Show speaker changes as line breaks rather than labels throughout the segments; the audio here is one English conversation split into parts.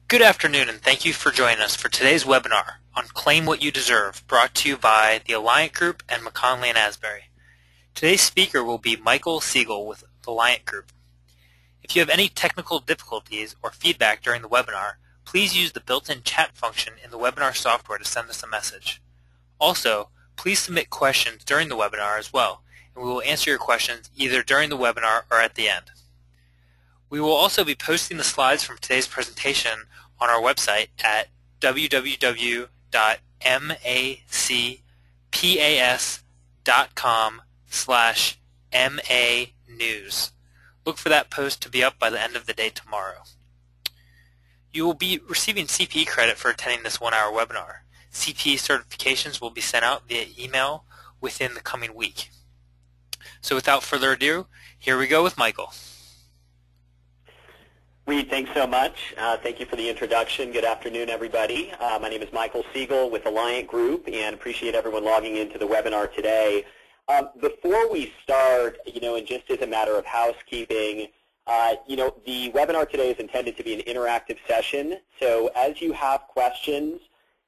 Good afternoon, and thank you for joining us for today's webinar on Claim What You Deserve, brought to you by the Alliant Group and McKonly Asbury. Today's speaker will be Michael Siegel with the Alliant Group. If you have any technical difficulties or feedback during the webinar, please use the built-in chat function in the webinar software to send us a message. Also, please submit questions during the webinar as well, and we will answer your questions either during the webinar or at the end. We will also be posting the slides from today's presentation on our website at www.macpas.com/MA-news. Look for that post to be up by the end of the day tomorrow. You will be receiving CPE credit for attending this one-hour webinar. CPE certifications will be sent out via email within the coming week. So without further ado, here we go with Michael.
Reed, thanks so much. Thank you for the introduction. Good afternoon, everybody. My name is Michael Siegel with Alliant Group, and appreciate everyone logging into the webinar today. Before we start, and just as a matter of housekeeping, the webinar today is intended to be an interactive session. So as you have questions,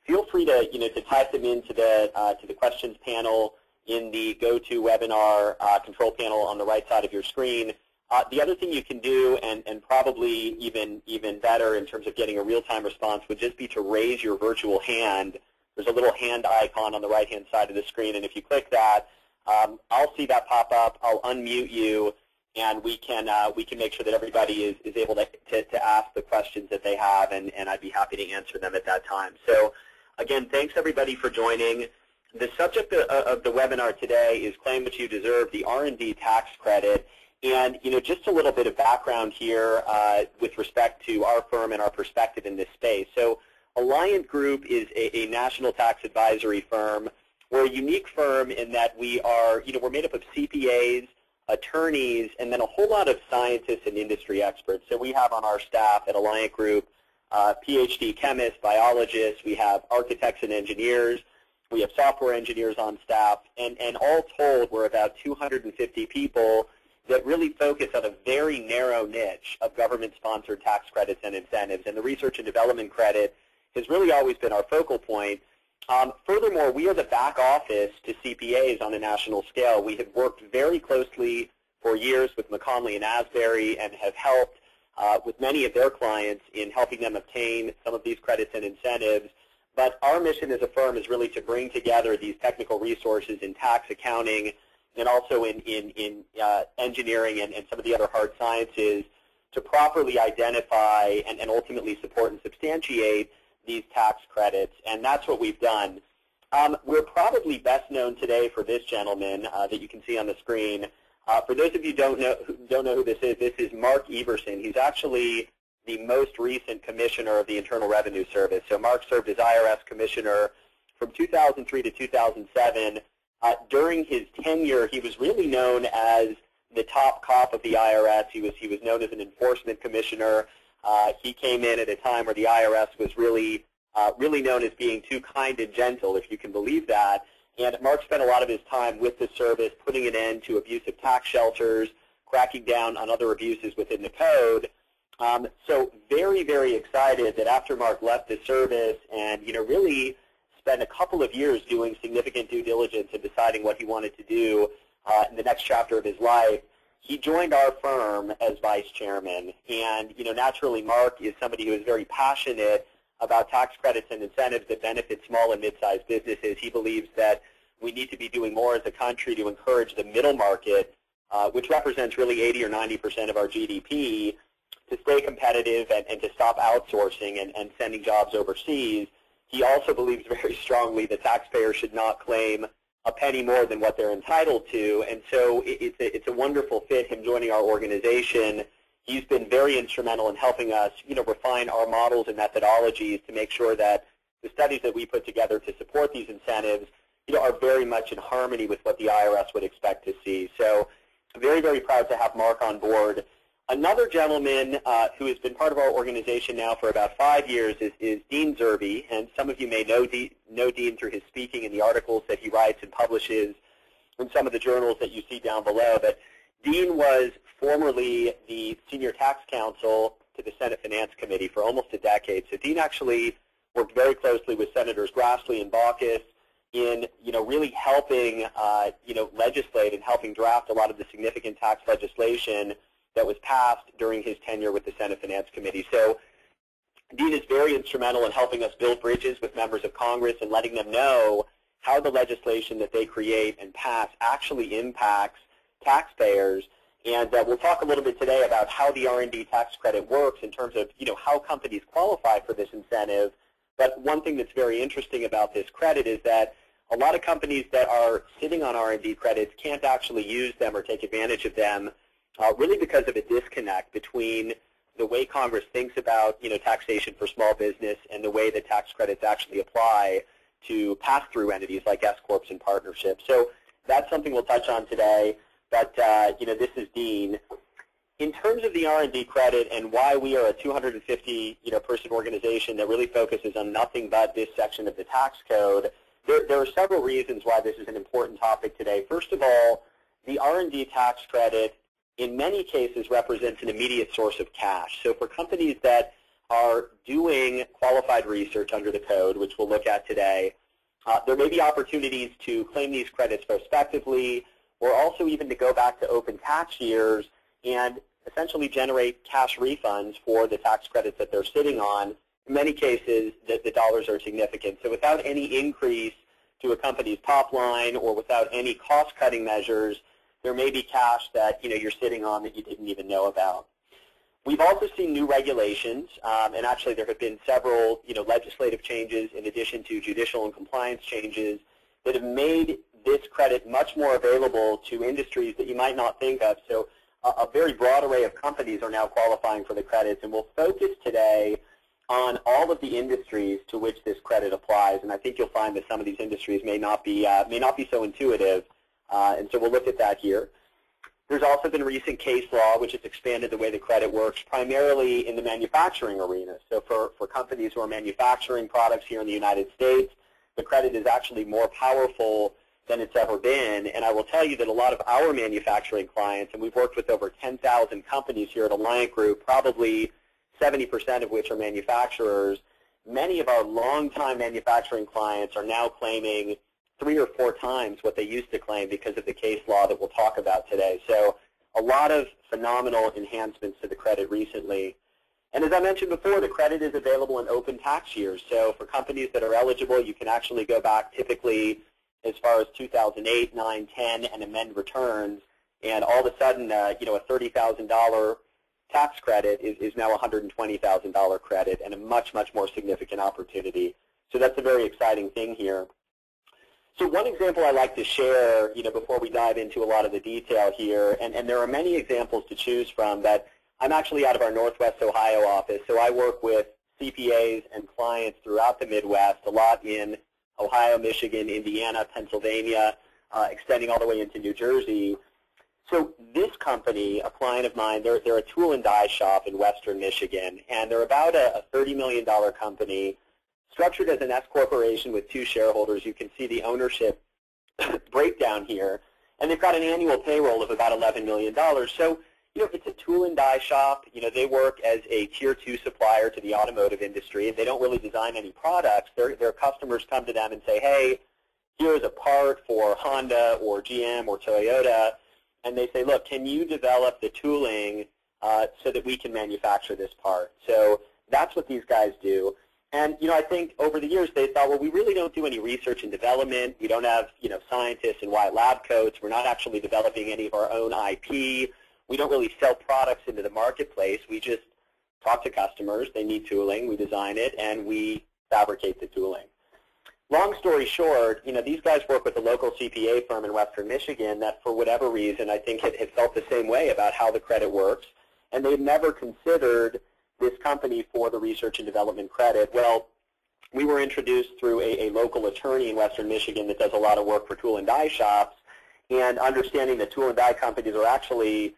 feel free to, to type them into the questions panel in the GoToWebinar control panel on the right side of your screen. The other thing you can do, and probably even better in terms of getting a real-time response, would just be to raise your virtual hand. There's a little hand icon on the right-hand side of the screen, and if you click that, I'll see that pop up. I'll unmute you, and we can make sure that everybody is able to ask the questions that they have, and I'd be happy to answer them at that time. So, again, thanks everybody for joining. The subject of the webinar today is Claim What You Deserve, the R&A Tax Credit. And, just a little bit of background here with respect to our firm and our perspective in this space. So Alliant Group is a national tax advisory firm. We're a unique firm in that we are, we're made up of CPAs, attorneys, and then a whole lot of scientists and industry experts. So we have on our staff at Alliant Group PhD chemists, biologists, we have architects and engineers, we have software engineers on staff, and all told, we're about 250 people that really focus on a very narrow niche of government-sponsored tax credits and incentives. And the research and development credit has really always been our focal point. Furthermore, we are the back office to CPAs on a national scale. We have worked very closely for years with McKonly and Asbury and have helped with many of their clients in helping them obtain some of these credits and incentives. But our mission as a firm is really to bring together these technical resources in tax, accounting, and also in engineering and some of the other hard sciences to properly identify and ultimately support and substantiate these tax credits, and that's what we've done. We're probably best known today for this gentleman that you can see on the screen. For those of you who don't know who this is Mark Everson. He's actually the most recent commissioner of the Internal Revenue Service. So Mark served as IRS commissioner from 2003 to 2007. During his tenure, he was really known as the top cop of the IRS. He was known as an enforcement commissioner. He came in at a time where the IRS was really known as being too kind and gentle, if you can believe that. And Mark spent a lot of his time with the service, putting an end to abusive tax shelters, cracking down on other abuses within the code. So very, very excited that after Mark left the service and really spent a couple of years doing significant due diligence and deciding what he wanted to do in the next chapter of his life, he joined our firm as vice chairman. And naturally, Mark is somebody who is very passionate about tax credits and incentives that benefit small and mid-sized businesses. He believes that we need to be doing more as a country to encourage the middle market, which represents really 80 or 90% of our GDP, to stay competitive and to stop outsourcing and sending jobs overseas. He also believes very strongly that taxpayers should not claim a penny more than what they're entitled to, and so it's a wonderful fit, him joining our organization. He's been very instrumental in helping us, refine our models and methodologies to make sure that the studies that we put together to support these incentives, are very much in harmony with what the IRS would expect to see. So very, very proud to have Mark on board. Another gentleman who has been part of our organization now for about 5 years is Dean Zerbe, and some of you may know Dean through his speaking and the articles that he writes and publishes in some of the journals that you see down below. But Dean was formerly the senior tax counsel to the Senate Finance Committee for almost a decade. So Dean actually worked very closely with Senators Grassley and Baucus in, really helping, legislate and helping draft a lot of the significant tax legislation that was passed during his tenure with the Senate Finance Committee. So Dean is very instrumental in helping us build bridges with members of Congress and letting them know how the legislation that they create and pass actually impacts taxpayers. And we'll talk a little bit today about how the R&D tax credit works in terms of, how companies qualify for this incentive. But one thing that's very interesting about this credit is that a lot of companies that are sitting on R&D credits can't actually use them or take advantage of them really because of a disconnect between the way Congress thinks about, taxation for small business and the way that tax credits actually apply to pass-through entities like S-corps and partnerships. So that's something we'll touch on today. But, this is Dean. In terms of the R&D credit and why we are a 250, person organization that really focuses on nothing but this section of the tax code, there are several reasons why this is an important topic today. First of all, the R&D tax credit in many cases represents an immediate source of cash. So for companies that are doing qualified research under the code, which we'll look at today, there may be opportunities to claim these credits prospectively or also even to go back to open tax years and essentially generate cash refunds for the tax credits that they're sitting on. In many cases, the dollars are significant. So without any increase to a company's top line or without any cost-cutting measures, there may be cash that you're sitting on that you didn't even know about. We've also seen new regulations, and actually there have been several legislative changes in addition to judicial and compliance changes that have made this credit much more available to industries that you might not think of. So a very broad array of companies are now qualifying for the credits, and we'll focus today on all of the industries to which this credit applies. And I think you'll find that some of these industries may not be so intuitive, and so we'll look at that here. There's also been recent case law which has expanded the way the credit works, primarily in the manufacturing arena. So for companies who are manufacturing products here in the United States, the credit is actually more powerful than it's ever been. And I will tell you that a lot of our manufacturing clients, and we've worked with over 10,000 companies here at Alliant Group, probably 70% of which are manufacturers, many of our longtime manufacturing clients are now claiming 3 or 4 times what they used to claim because of the case law that we'll talk about today. So a lot of phenomenal enhancements to the credit recently. And as I mentioned before, the credit is available in open tax years. So for companies that are eligible, you can actually go back typically as far as 2008, 9, 10, and amend returns. And all of a sudden, a $30,000 tax credit is now a $120,000 credit and a much, much more significant opportunity. So that's a very exciting thing here. So one example I like to share, before we dive into a lot of the detail here, and there are many examples to choose from that I'm actually out of our Northwest Ohio office, so I work with CPAs and clients throughout the Midwest, a lot in Ohio, Michigan, Indiana, Pennsylvania, extending all the way into New Jersey. So this company, a client of mine, they're a tool and die shop in western Michigan, and they're about a $30 million company, structured as an S corporation with 2 shareholders. You can see the ownership breakdown here. And they've got an annual payroll of about $11 million. So, it's a tool and die shop. They work as a tier 2 supplier to the automotive industry. They don't really design any products. Their customers come to them and say, hey, here's a part for Honda or GM or Toyota. And they say, look, can you develop the tooling so that we can manufacture this part? So that's what these guys do. And, I think over the years they thought, well, we really don't do any research and development. We don't have, scientists in white lab coats. We're not actually developing any of our own IP. We don't really sell products into the marketplace. We just talk to customers. They need tooling. We design it, and we fabricate the tooling. Long story short, these guys work with a local CPA firm in western Michigan that, for whatever reason, I think had felt the same way about how the credit works, and they've never considered this company for the research and development credit. Well, we were introduced through a local attorney in western Michigan that does a lot of work for tool and die shops, and understanding that tool and die companies are actually,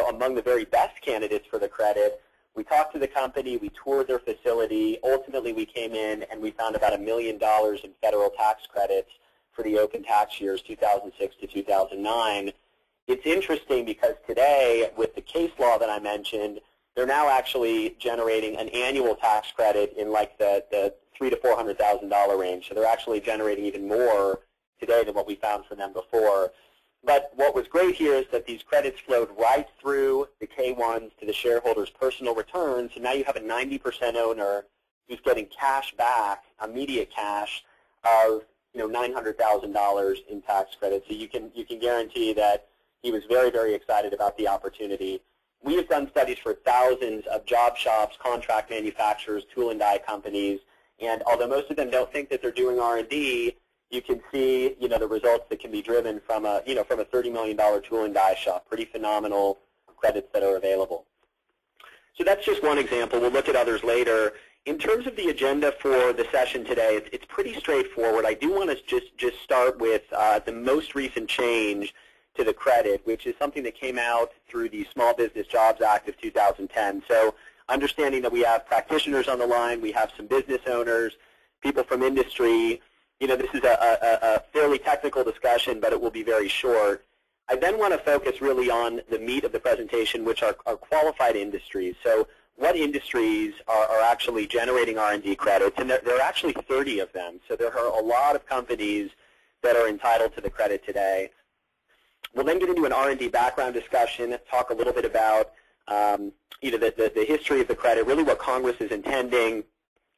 among the very best candidates for the credit. We talked to the company, we toured their facility. Ultimately, we came in and we found about $1 million in federal tax credits for the open tax years 2006 to 2009. It's interesting because today, with the case law that I mentioned, they're now actually generating an annual tax credit in like the $300,000 to $400,000 range. So they're actually generating even more today than what we found for them before. But what was great here is that these credits flowed right through the K-1s to the shareholders' personal returns. So now you have a 90% owner who's getting cash back, immediate cash of $900,000 in tax credits. So you can guarantee that he was very, very excited about the opportunity. We have done studies for thousands of job shops, contract manufacturers, tool and die companies, and although most of them don't think that they're doing R&D, you can see the results that can be driven from a $30 million tool and die shop. Pretty phenomenal credits that are available. So that's just one example. We'll look at others later. In terms of the agenda for the session today, it's pretty straightforward. I do want to just start with the most recent change to the credit, which is something that came out through the Small Business Jobs Act of 2010. So understanding that we have practitioners on the line, we have some business owners, people from industry. This is a fairly technical discussion, but it will be very short. I then want to focus really on the meat of the presentation, which are qualified industries. So what industries are actually generating R&D credits, and there are actually 30 of them. So there are a lot of companies that are entitled to the credit today. We'll then get into an R&D background discussion, talk a little bit about the history of the credit, really what Congress is intending,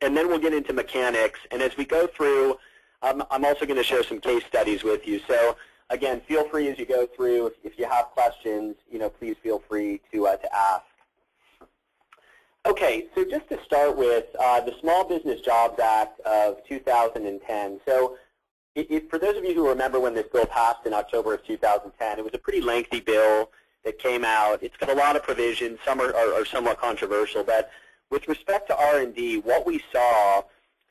and then we'll get into mechanics. And as we go through, I'm also going to share some case studies with you. So again, feel free as you go through, if you have questions, please feel free to ask. Okay, so just to start with the Small Business Jobs Act of 2010. So for those of you who remember when this bill passed in October of 2010, it was a pretty lengthy bill that came out. It's got a lot of provisions. Some are somewhat controversial. But with respect to R&D, what we saw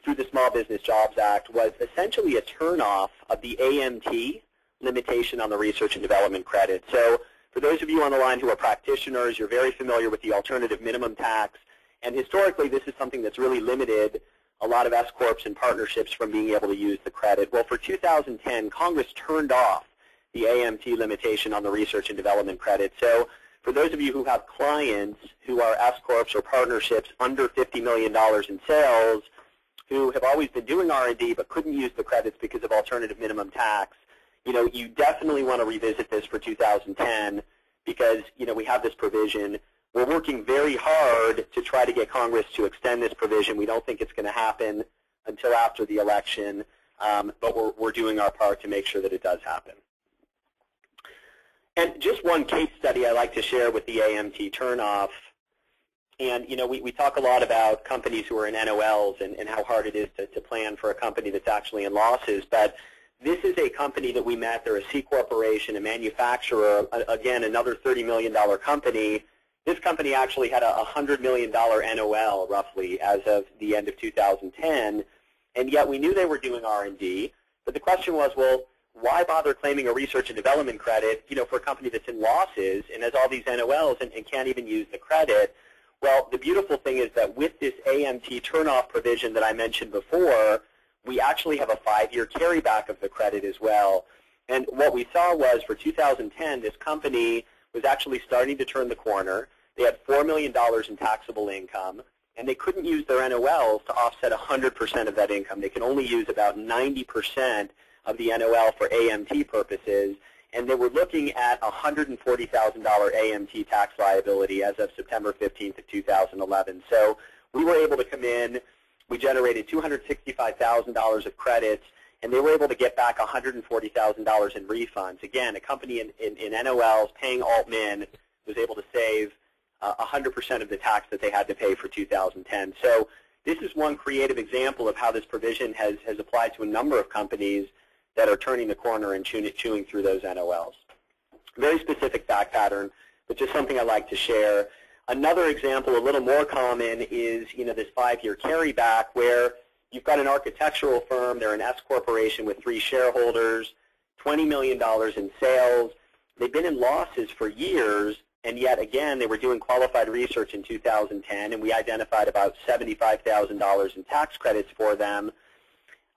through the Small Business Jobs Act was essentially a turnoff of the AMT limitation on the research and development credit. So for those of you on the line who are practitioners, you're very familiar with the alternative minimum tax. And historically, this is something that's really limited a lot of S-corps and partnerships from being able to use the credit. Well, for 2010, Congress turned off the AMT limitation on the research and development credit. So for those of you who have clients who are S-corps or partnerships under $50 million in sales, who have always been doing R&D but couldn't use the credits because of alternative minimum tax, you definitely want to revisit this for 2010 because, we have this provision. We're working very hard to try to get Congress to extend this provision. We don't think it's going to happen until after the election, but we're doing our part to make sure that it does happen. And just one case study I like to share with the AMT turnoff. And, we talk a lot about companies who are in NOLs and how hard it is to plan for a company that's actually in losses. But this is a company that we met. They're a C corporation, a manufacturer, again, another $30 million company. This company actually had a $100 million NOL, roughly, as of the end of 2010. And yet we knew they were doing R&D. But the question was, well, why bother claiming a research and development credit, for a company that's in losses and has all these NOLs and can't even use the credit? Well, the beautiful thing is that with this AMT turnoff provision that I mentioned before, we actually have a 5-year carryback of the credit as well. And what we saw was for 2010, this company was actually starting to turn the corner. They had $4 million in taxable income, and they couldn't use their NOLs to offset 100% of that income. They can only use about 90% of the NOL for AMT purposes, and they were looking at a $140,000 AMT tax liability as of September 15th of 2011. So we were able to come in. We generated $265,000 of credits, and they were able to get back $140,000 in refunds. Again, a company in NOLs paying alt-min was able to save 100% of the tax that they had to pay for 2010. So this is one creative example of how this provision has applied to a number of companies that are turning the corner and chewing through those NOLs. Very specific fact pattern, but just something I like to share. Another example, a little more common, is this 5-year carryback where you've got an architectural firm. They're an S corporation with 3 shareholders, $20 million in sales. They've been in losses for years, and yet, again, they were doing qualified research in 2010, and we identified about $75,000 in tax credits for them.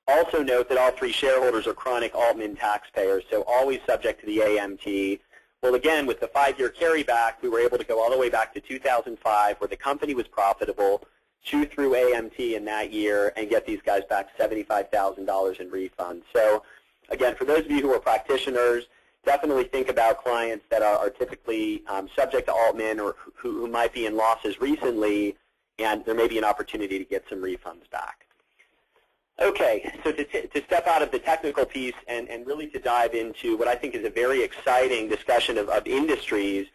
Also note that all 3 shareholders are chronic alt-min taxpayers, so always subject to the AMT. Well, again, with the 5-year carryback, we were able to go all the way back to 2005, where the company was profitable, chew through AMT in that year, and get these guys back $75,000 in refunds. So, again, for those of you who are practitioners, definitely think about clients that are typically subject to Altman or who might be in losses recently, and there may be an opportunity to get some refunds back. Okay, so to step out of the technical piece and really to dive into what I think is a very exciting discussion of industries,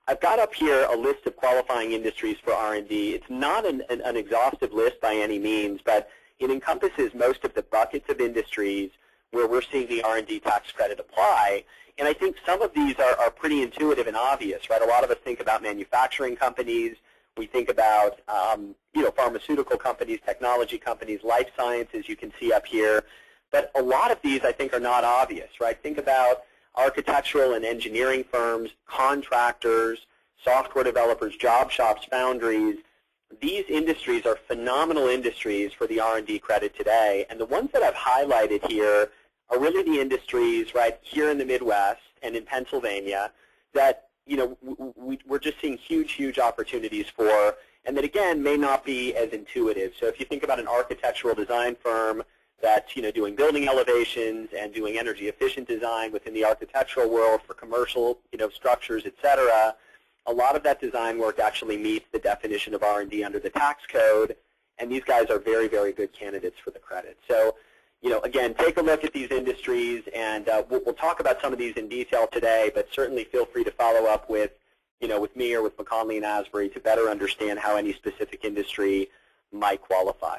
I've got up here a list of qualifying industries for R&D. It's not an exhaustive list by any means, but it encompasses most of the buckets of industries where we're seeing the R&D tax credit apply. And I think some of these are pretty intuitive and obvious, right? A lot of us think about manufacturing companies. We think about pharmaceutical companies, technology companies, life sciences you can see up here. But a lot of these I think are not obvious, right? Think about architectural and engineering firms, contractors, software developers, job shops, foundries. These industries are phenomenal industries for the R&D credit today. And the ones that I've highlighted here are really the industries right here in the Midwest and in Pennsylvania that we're just seeing huge opportunities for, and that again may not be as intuitive. So if you think about an architectural design firm that's doing building elevations and doing energy efficient design within the architectural world for commercial structures, etc., a lot of that design work actually meets the definition of R&D under the tax code, and these guys are very good candidates for the credit. So again, take a look at these industries, and we'll talk about some of these in detail today, but certainly feel free to follow up with me or with McKonly and Asbury to better understand how any specific industry might qualify.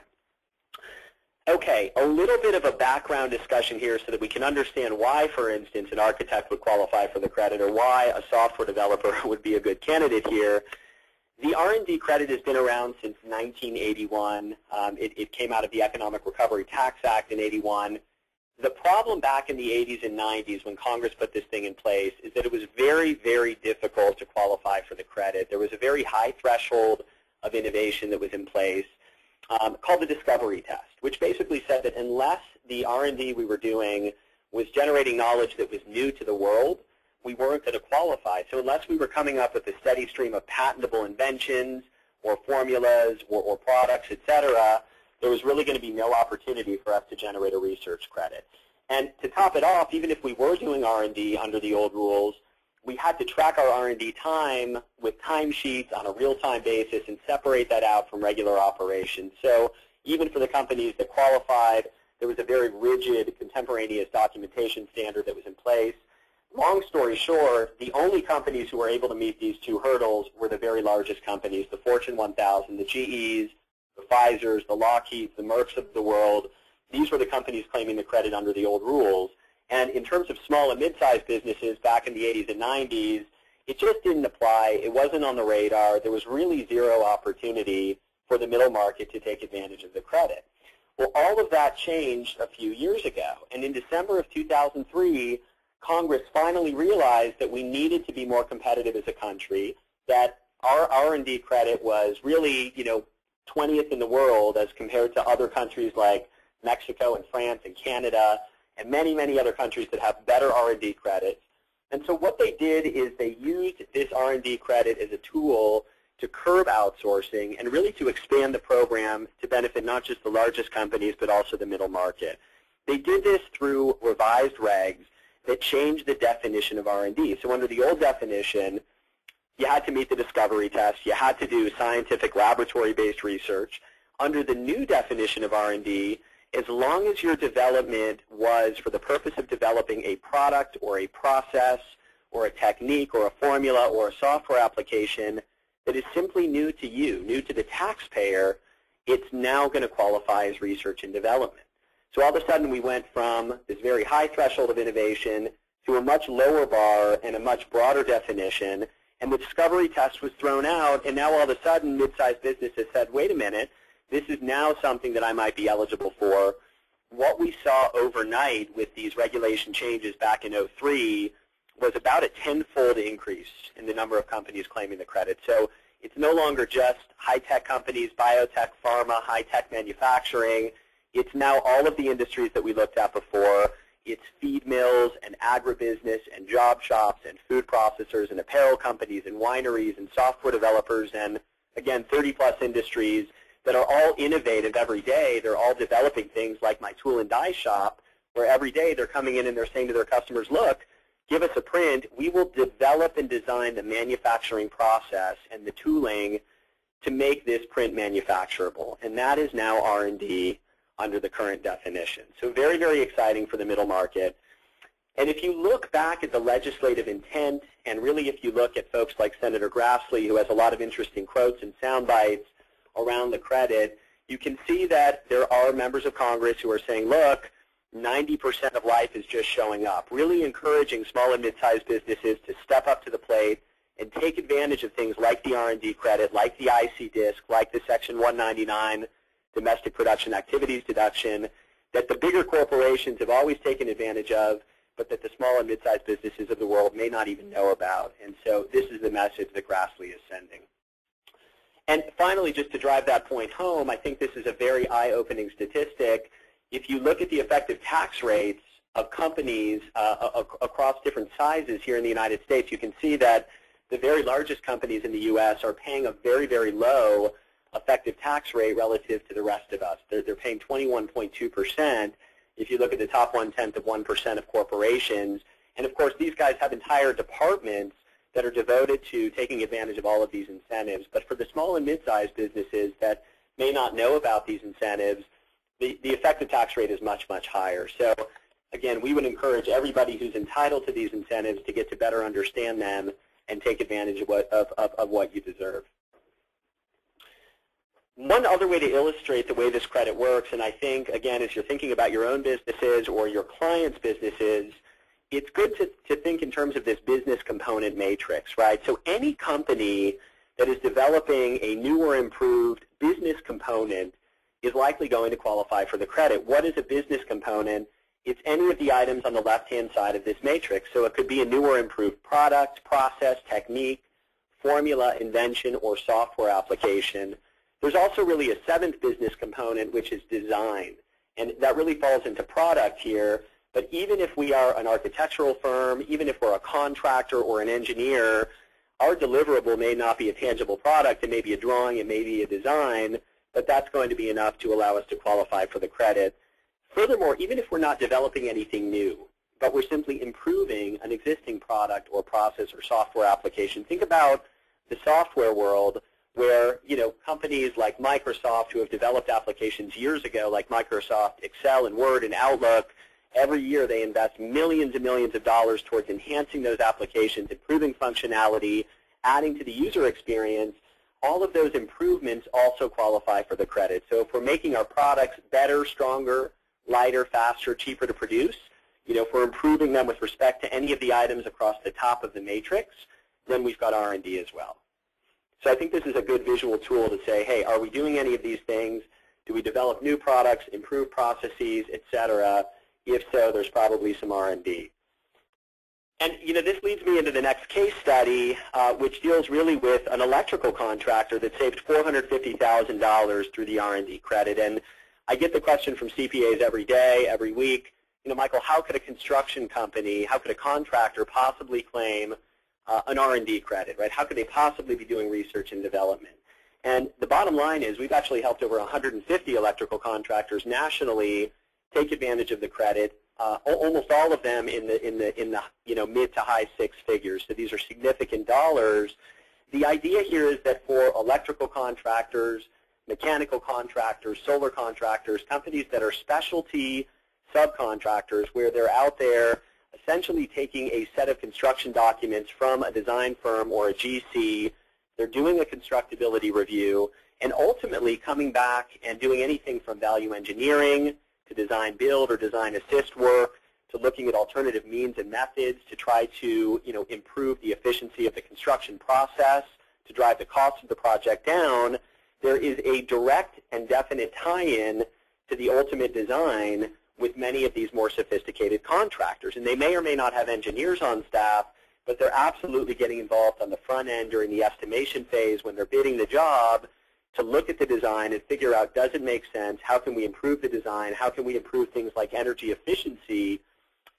Okay, a little bit of a background discussion here so that we can understand why, for instance, an architect would qualify for the credit or why a software developer would be a good candidate here. The R&D credit has been around since 1981. It came out of the Economic Recovery Tax Act in 81. The problem back in the 80s and 90s when Congress put this thing in place is that it was very difficult to qualify for the credit. There was a very high threshold of innovation that was in place called the discovery test, which basically said that unless the R&D we were doing was generating knowledge that was new to the world, we weren't going to qualify. So unless we were coming up with a steady stream of patentable inventions or formulas or products, etc., there was really going to be no opportunity for us to generate a research credit. And to top it off, even if we were doing R&D under the old rules, we had to track our R&D time with timesheets on a real-time basis and separate that out from regular operations. So even for the companies that qualified, there was a very rigid contemporaneous documentation standard that was in place. Long story short, the only companies who were able to meet these two hurdles were the very largest companies, the Fortune 1000, the GEs, the Pfizers, the Lockheeds, the Mercks of the world. These were the companies claiming the credit under the old rules. And in terms of small and mid-sized businesses back in the 80s and 90s, it just didn't apply. It wasn't on the radar. There was really zero opportunity for the middle market to take advantage of the credit. Well, all of that changed a few years ago. And in December of 2003, Congress finally realized that we needed to be more competitive as a country, that our R&D credit was really, 20th in the world as compared to other countries like Mexico and France and Canada and many other countries that have better R&D credits. And so what they did is they used this R&D credit as a tool to curb outsourcing and really to expand the program to benefit not just the largest companies but also the middle market. They did this through revised regs that changed the definition of R&D. So under the old definition, you had to meet the discovery test. You had to do scientific laboratory-based research. Under the new definition of R&D, as long as your development was for the purpose of developing a product or a process or a technique or a formula or a software application that is simply new to you, new to the taxpayer, it's now going to qualify as research and development. So all of a sudden we went from this very high threshold of innovation to a much lower bar and a much broader definition, and the discovery test was thrown out, and now all of a sudden mid-sized businesses said, wait a minute, this is now something that I might be eligible for. What we saw overnight with these regulation changes back in 2003 was about a tenfold increase in the number of companies claiming the credit. So it's no longer just high-tech companies, biotech, pharma, high-tech manufacturing. It's now all of the industries that we looked at before. it's feed mills and agribusiness and job shops and food processors and apparel companies and wineries and software developers and, again, 30-plus industries that are all innovative every day. They're all developing things like my tool and die shop, where every day they're coming in and they're saying to their customers, look, give us a print. We will develop and design the manufacturing process and the tooling to make this print manufacturable. And that is now R&D under the current definition. So very, very exciting for the middle market. And if you look back at the legislative intent, and really if you look at folks like Senator Grassley, who has a lot of interesting quotes and sound bites around the credit, you can see that there are members of Congress who are saying, look, 90% of life is just showing up, really encouraging small and mid-sized businesses to step up to the plate and take advantage of things like the R&D credit, like the IC disc, like the Section 199 domestic production activities deduction, that the bigger corporations have always taken advantage of, but that the small and mid-sized businesses of the world may not even know about. And so this is the message that Grassley is sending. And finally, just to drive that point home, I think this is a very eye-opening statistic. If you look at the effective tax rates of companies across different sizes here in the United States, you can see that the very largest companies in the U.S. are paying a very, very low effective tax rate relative to the rest of us. They're paying 21.2% if you look at the top 1/10 of 1% of corporations. And of course, these guys have entire departments that are devoted to taking advantage of all of these incentives. But for the small and mid-sized businesses that may not know about these incentives, the effective tax rate is much, much higher. So again, we would encourage everybody who's entitled to these incentives to get to better understand them and take advantage of what you deserve. One other way to illustrate the way this credit works, and I think, again, as you're thinking about your own businesses or your clients' businesses, it's good to think in terms of this business component matrix, right? So any company that is developing a new or improved business component is likely going to qualify for the credit. What is a business component? It's any of the items on the left-hand side of this matrix. So it could be a new or improved product, process, technique, formula, invention, or software application. There's also really a seventh business component, which is design. And that really falls into product here. But even if we are an architectural firm, even if we're a contractor or an engineer, our deliverable may not be a tangible product. It may be a drawing. It may be a design. But that's going to be enough to allow us to qualify for the credit. Furthermore, even if we're not developing anything new, but we're simply improving an existing product or process or software application, think about the software world where, companies like Microsoft who have developed applications years ago, like Microsoft Excel and Word and Outlook, every year they invest millions and millions of dollars towards enhancing those applications, improving functionality, adding to the user experience. All of those improvements also qualify for the credit. So if we're making our products better, stronger, lighter, faster, cheaper to produce, if we're improving them with respect to any of the items across the top of the matrix, then we've got R&D as well. So I think this is a good visual tool to say, hey, are we doing any of these things? Do we develop new products, improve processes, et cetera? If so, there's probably some R&D. And this leads me into the next case study, which deals really with an electrical contractor that saved $450,000 through the R&D credit. And I get the question from CPAs every day, every week, Michael, how could a construction company, how could a contractor possibly claim an R&D credit, right? How could they possibly be doing research and development? And the bottom line is we've actually helped over 150 electrical contractors nationally take advantage of the credit. Almost all of them in the mid to high six figures. So these are significant dollars. The idea here is that for electrical contractors, mechanical contractors, solar contractors, companies that are specialty subcontractors where they're out there essentially taking a set of construction documents from a design firm or a GC, they're doing a constructability review, and ultimately coming back and doing anything from value engineering to design build or design assist work to looking at alternative means and methods to try to improve the efficiency of the construction process, to drive the cost of the project down. There is a direct and definite tie-in to the ultimate design with many of these more sophisticated contractors. And they may or may not have engineers on staff, but they're absolutely getting involved on the front end during the estimation phase when they're bidding the job to look at the design and figure out, does it make sense? How can we improve the design? How can we improve things like energy efficiency?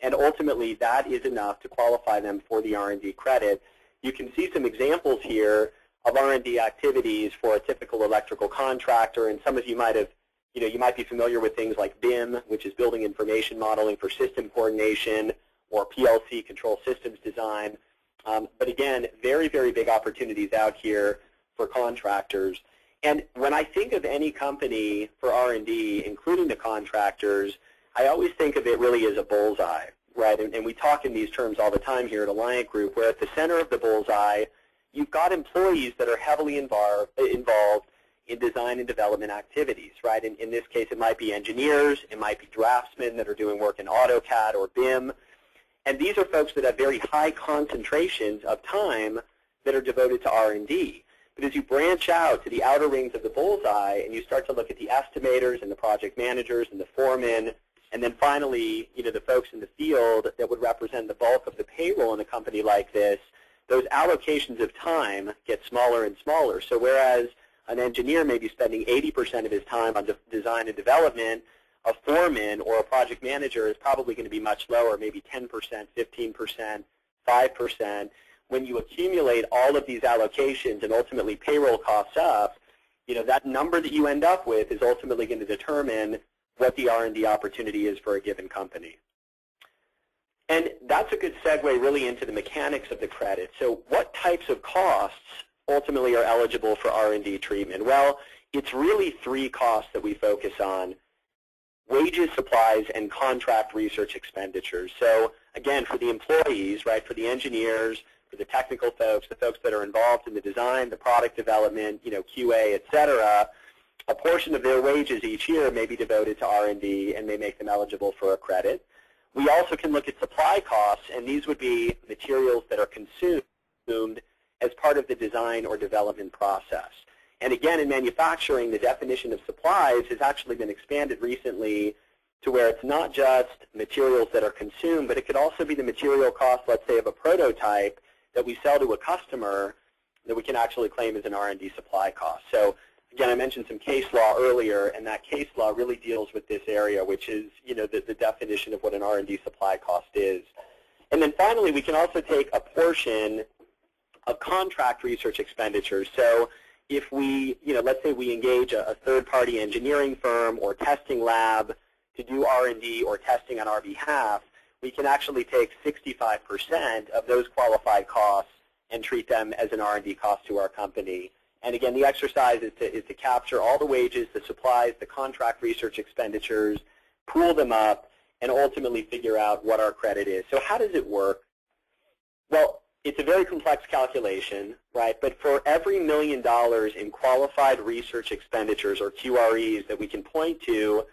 and ultimately that is enough to qualify them for the R&D credit. You can see some examples here of R&D activities for a typical electrical contractor, and some of you might have, you might be familiar with things like BIM, which is Building Information Modeling for System Coordination, or PLC, Control Systems Design. But again, very, very big opportunities out here for contractors. And when I think of any company for R&D, including the contractors, I always think of it really as a bullseye, right? And we talk in these terms all the time here at Alliant Group, where at the center of the bullseye, you've got employees that are heavily involved in design and development activities, right? In this case, it might be engineers, it might be draftsmen that are doing work in AutoCAD or BIM. And these are folks that have very high concentrations of time that are devoted to R&D. But as you branch out to the outer rings of the bullseye and you start to look at the estimators and the project managers and the foremen, and then finally, the folks in the field that would represent the bulk of the payroll in a company like this, those allocations of time get smaller and smaller. So whereas an engineer may be spending 80% of his time on design and development, a foreman or a project manager is probably going to be much lower, maybe 10%, 15%, 5%. When you accumulate all of these allocations and ultimately payroll costs up, that number that you end up with is ultimately going to determine what the R&D opportunity is for a given company. And that's a good segue really into the mechanics of the credit. So what types of costs ultimately are eligible for R&D treatment? Well, it's really three costs that we focus on: wages, supplies, and contract research expenditures. So again, for the employees, right, for the engineers, for the technical folks, the folks that are involved in the design, the product development, QA, et cetera, a portion of their wages each year may be devoted to R&D and may make them eligible for a credit. We also can look at supply costs, and these would be materials that are consumed as part of the design or development process. And again, in manufacturing, the definition of supplies has actually been expanded recently to where it's not just materials that are consumed, but it could also be the material cost, let's say, of a prototype that we sell to a customer that we can actually claim as an R&D supply cost. So again, I mentioned some case law earlier, and that case law really deals with this area, which is the definition of what an R&D supply cost is. And then finally, we can also take a portion of contract research expenditures. So if we, let's say we engage a third-party engineering firm or testing lab to do R&D or testing on our behalf, we can actually take 65% of those qualified costs and treat them as an R&D cost to our company. And again, the exercise is to capture all the wages, the supplies, the contract research expenditures, pool them up, and ultimately figure out what our credit is. So how does it work? Well, it's a very complex calculation, right? But for every $1 million in qualified research expenditures, or QREs, that we can point to,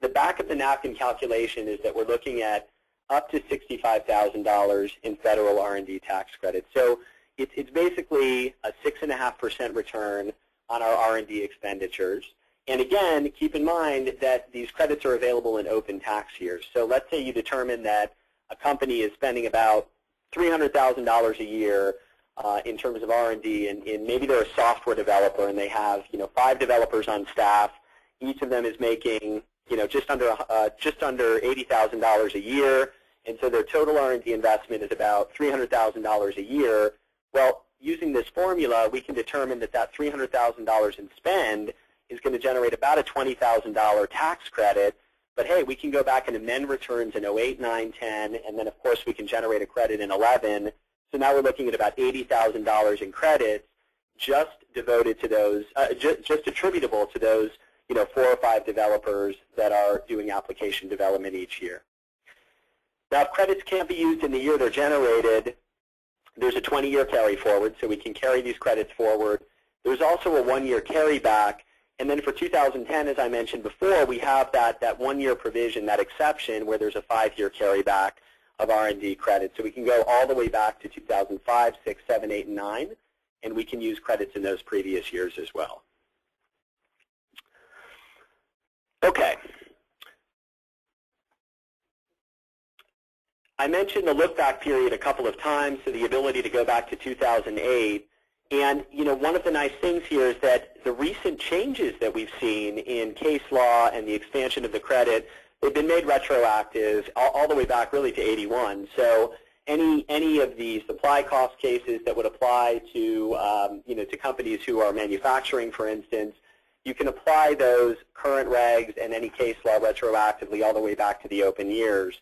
the back of the napkin calculation is that we're looking at up to $65,000 in federal R&D tax credit. So it's basically a 6.5% return on our R&D expenditures. And again, keep in mind that these credits are available in open tax years. So let's say you determine that a company is spending about $300,000 a year in terms of R&D, and maybe they're a software developer and they have 5 developers on staff. Each of them is making just under $80,000 a year, and so their total R&D investment is about $300,000 a year. Well, using this formula, we can determine that that $300,000 in spend is going to generate about a $20,000 tax credit. But hey, we can go back and amend returns in 08, 9, 10, and then of course we can generate a credit in 11. So now we're looking at about $80,000 in credits just devoted to those, just attributable to those 4 or 5 developers that are doing application development each year. Now, if credits can't be used in the year they're generated, there's a 20-year carry forward, so we can carry these credits forward. There's also a 1-year carryback. And then for 2010, as I mentioned before, we have that 1-year provision, that exception, where there's a 5-year carryback of R&D credits. So we can go all the way back to 2005, 6, 7, 8, and 9, and we can use credits in those previous years as well. Okay. I mentioned the look-back period a couple of times, so the ability to go back to 2008. And one of the nice things here is that the recent changes that we've seen in case law and the expansion of the credit they've been made retroactive all the way back really to '81. So any of the supply cost cases that would apply to to companies who are manufacturing, for instance, you can apply those current regs and any case law retroactively all the way back to the open years.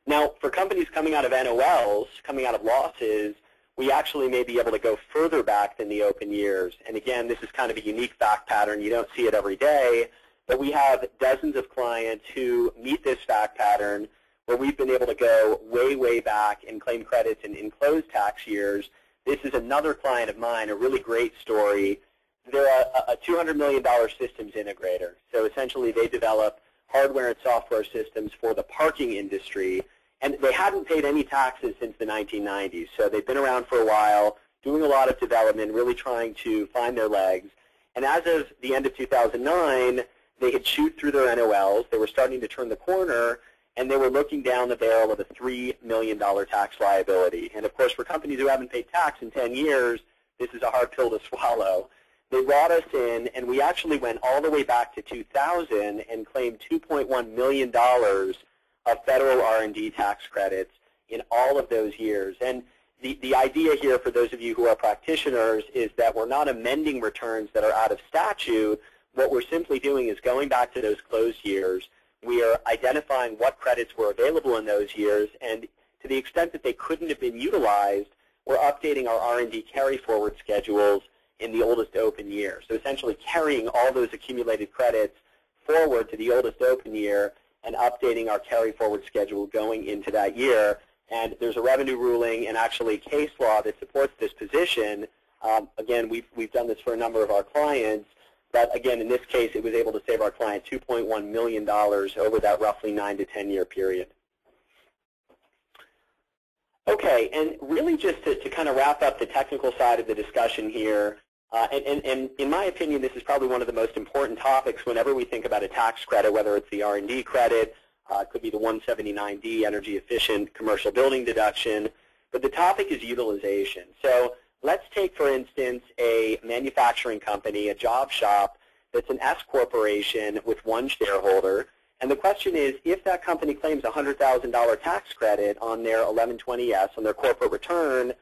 Now, for companies coming out of NOLs, coming out of losses, we actually may be able to go further back than the open years. And again, this is kind of a unique fact pattern. You don't see it every day, but we have dozens of clients who meet this fact pattern where we've been able to go way, way back and claim credits in closed tax years. This is another client of mine, a really great story. They're a $200 million systems integrator. So essentially they develop hardware and software systems for the parking industry. And they hadn't paid any taxes since the 1990s. So they've been around for a while, doing a lot of development, really trying to find their legs. And as of the end of 2009, they had chewed through their NOLs. They were starting to turn the corner, and they were looking down the barrel of a $3 million tax liability. And of course, for companies who haven't paid tax in 10 years, this is a hard pill to swallow. They brought us in, and we actually went all the way back to 2000 and claimed $2.1 million of federal R&D tax credits in all of those years. And the idea here for those of you who are practitioners is that we're not amending returns that are out of statute. What we're simply doing is going back to those closed years. We are identifying what credits were available in those years, and to the extent that they couldn't have been utilized, we're updating our R&D carry-forward schedules in the oldest open year. So essentially carrying all those accumulated credits forward to the oldest open year and updating our carry-forward schedule going into that year. And there's a revenue ruling and actually case law that supports this position. Again, we've done this for a number of our clients. But again, in this case, it was able to save our client $2.1 million over that roughly 9 to 10 year period. Okay, and really just to kind of wrap up the technical side of the discussion here, and in my opinion, this is probably one of the most important topics whenever we think about a tax credit, whether it's the R&D credit, it could be the 179D, energy efficient commercial building deduction, but the topic is utilization. So let's take, for instance, a manufacturing company, a job shop that's an S corporation with one shareholder. And the question is, if that company claims a $100,000 tax credit on their 1120S, on their corporate return,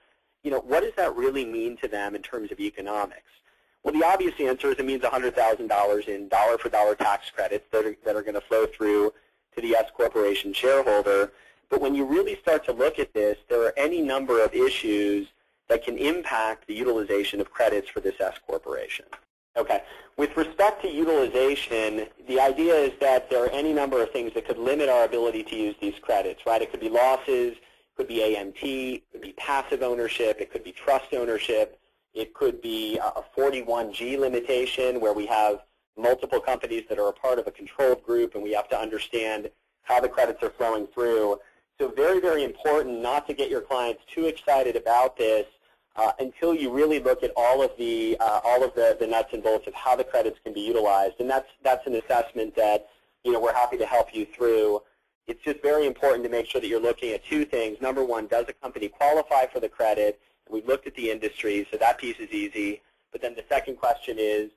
what does that really mean to them in terms of economics? Well, the obvious answer is it means $100,000 in dollar-for-dollar tax credits that are going to flow through to the S corporation shareholder. But when you really start to look at this, there are any number of issues that can impact the utilization of credits for this S corporation. Okay. With respect to utilization, the idea is that there are any number of things that could limit our ability to use these credits, right? It could be losses, it could be AMT, it could be passive ownership, it could be trust ownership, it could be a 41G limitation where we have multiple companies that are a part of a controlled group and we have to understand how the credits are flowing through. So very, very important not to get your clients too excited about this until you really look at all of the nuts and bolts of how the credits can be utilized. And that's an assessment that we're happy to help you through. It's just very important to make sure that you're looking at two things. Number one, does a company qualify for the credit? We've looked at the industry, so that piece is easy. But then the second question is,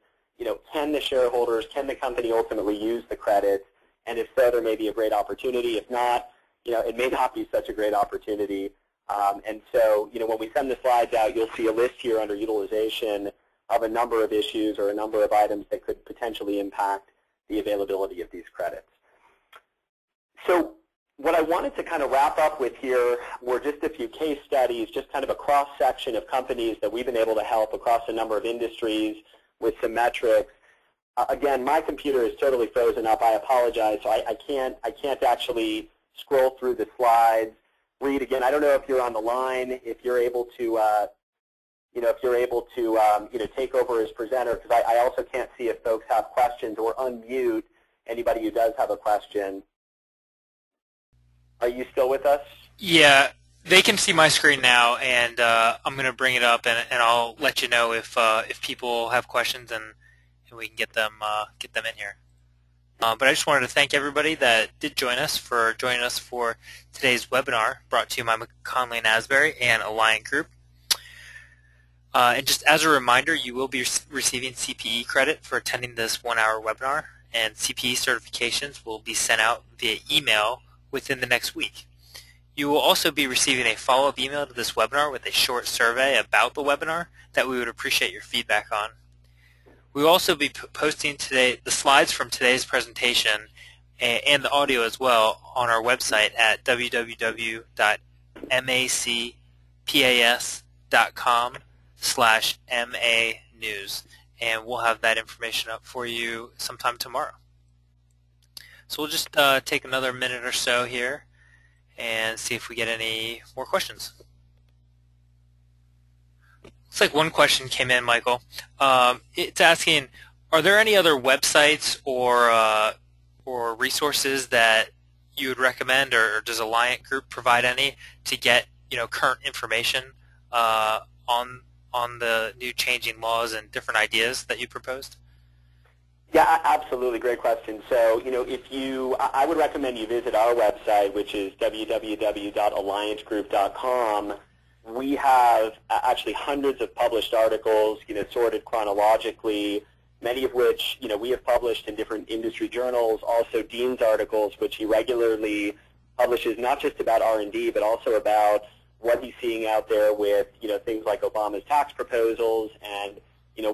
can the shareholders, can the company ultimately use the credit? And if so, there may be a great opportunity. If not, it may not be such a great opportunity. And so, when we send the slides out, you'll see a list here under utilization of a number of issues or a number of items that could potentially impact the availability of these credits. So what I wanted to kind of wrap up with here were just a few case studies, just kind of a cross-section of companies that we've been able to help across a number of industries with some metrics. Again, my computer is totally frozen up. I apologize. So I can't actually scroll through the slides. Reed, again, I don't know if you're on the line, if you're able to, take over as presenter, because I also can't see if folks have questions, or unmute anybody who does have a question. Are you still with us?
Yeah, they can see my screen now, and I'm going to bring it up, and I'll let you know if people have questions, and we can get them in here. But I just wanted to thank everybody that did join us for today's webinar, brought to you by McKonly Asbury and Alliant Group. And just as a reminder, you will be receiving CPE credit for attending this 1-hour webinar. and CPE certifications will be sent out via email within the next week. You will also be receiving a follow-up email to this webinar with a short survey about the webinar that we would appreciate your feedback on. We will also be posting the slides from today's presentation and the audio as well on our website at www.macpas.com/MA-news, and we'll have that information up for you sometime tomorrow. So we'll just take another minute or so here and see if we get any more questions. Looks like one question came in, Michael. It's asking, are there any other websites or resources that you would recommend, or does Alliant Group provide any to get current information on the new changing laws and different ideas that you proposed?
Yeah, absolutely. Great question. So, I would recommend you visit our website, which is www.alliantgroup.com. We have actually hundreds of published articles, sorted chronologically, many of which, we have published in different industry journals, also Dean's articles, which he regularly publishes not just about R&D, but also about what he's seeing out there with, things like Obama's tax proposals and,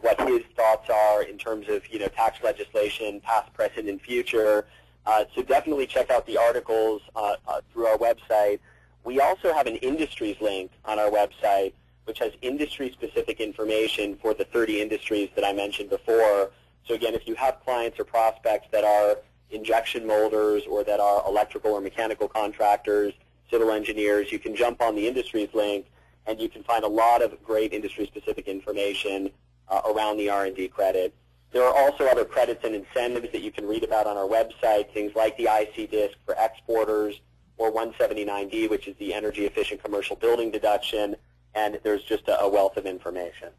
what his thoughts are in terms of, tax legislation, past, present, and future. So definitely check out the articles through our website. We also have an industries link on our website, which has industry-specific information for the 30 industries that I mentioned before. So again, if you have clients or prospects that are injection molders or that are electrical or mechanical contractors, civil engineers, you can jump on the industries link and you can find a lot of great industry-specific information around the R&D credit. There are also other credits and incentives that you can read about on our website, things like the IC disc for exporters, or 179D, which is the energy efficient commercial building deduction, and there's just a wealth of information.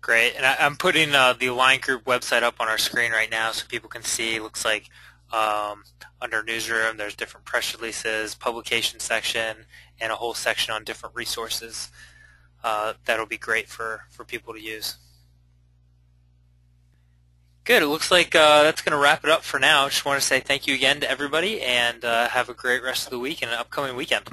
Great, and I'm putting the Alliant Group website up on our screen right now so people can see. It looks like under Newsroom there's different press releases, publication section, and a whole section on different resources. That'll be great for people to use. Good. It looks like that's going to wrap it up for now. Just want to say thank you again to everybody, and have a great rest of the week and an upcoming weekend.